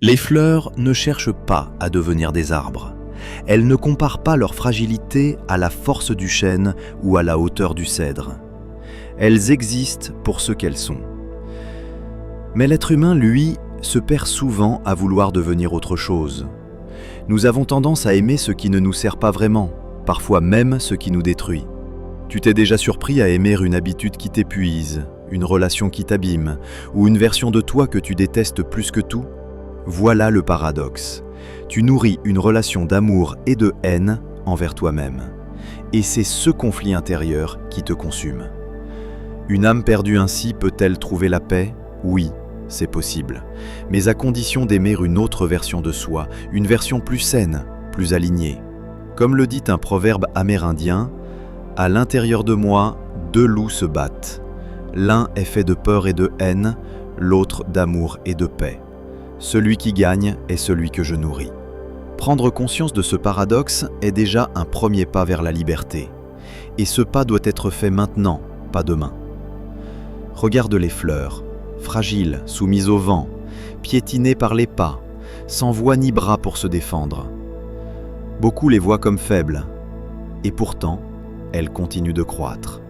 Les fleurs ne cherchent pas à devenir des arbres. Elles ne comparent pas leur fragilité à la force du chêne ou à la hauteur du cèdre. Elles existent pour ce qu'elles sont. Mais l'être humain, lui, se perd souvent à vouloir devenir autre chose. Nous avons tendance à aimer ce qui ne nous sert pas vraiment, parfois même ce qui nous détruit. Tu t'es déjà surpris à aimer une habitude qui t'épuise, une relation qui t'abîme, ou une version de toi que tu détestes plus que tout ? Voilà le paradoxe. Tu nourris une relation d'amour et de haine envers toi-même. Et c'est ce conflit intérieur qui te consume. Une âme perdue ainsi peut-elle trouver la paix ? Oui, c'est possible. Mais à condition d'aimer une autre version de soi, une version plus saine, plus alignée. Comme le dit un proverbe amérindien, « À l'intérieur de moi, deux loups se battent. L'un est fait de peur et de haine, l'autre d'amour et de paix. Celui qui gagne est celui que je nourris. » Prendre conscience de ce paradoxe est déjà un premier pas vers la liberté. Et ce pas doit être fait maintenant, pas demain. Regarde les fleurs, fragiles, soumises au vent, piétinées par les pas, sans voix ni bras pour se défendre. Beaucoup les voient comme faibles, et pourtant, elles continuent de croître.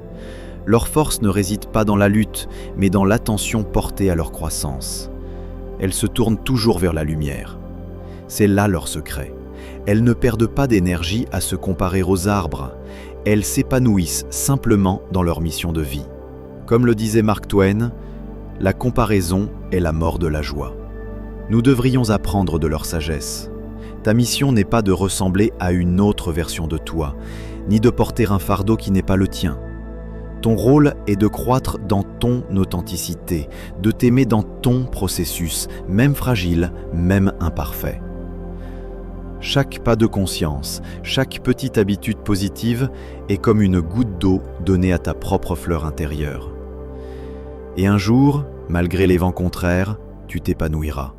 Leur force ne réside pas dans la lutte, mais dans l'attention portée à leur croissance. Elles se tournent toujours vers la lumière. C'est là leur secret. Elles ne perdent pas d'énergie à se comparer aux arbres. Elles s'épanouissent simplement dans leur mission de vie. Comme le disait Mark Twain, « La comparaison est la mort de la joie ». Nous devrions apprendre de leur sagesse. Ta mission n'est pas de ressembler à une autre version de toi, ni de porter un fardeau qui n'est pas le tien. Ton rôle est de croître dans ton authenticité, de t'aimer dans ton processus, même fragile, même imparfait. Chaque pas de conscience, chaque petite habitude positive est comme une goutte d'eau donnée à ta propre fleur intérieure. Et un jour, malgré les vents contraires, tu t'épanouiras.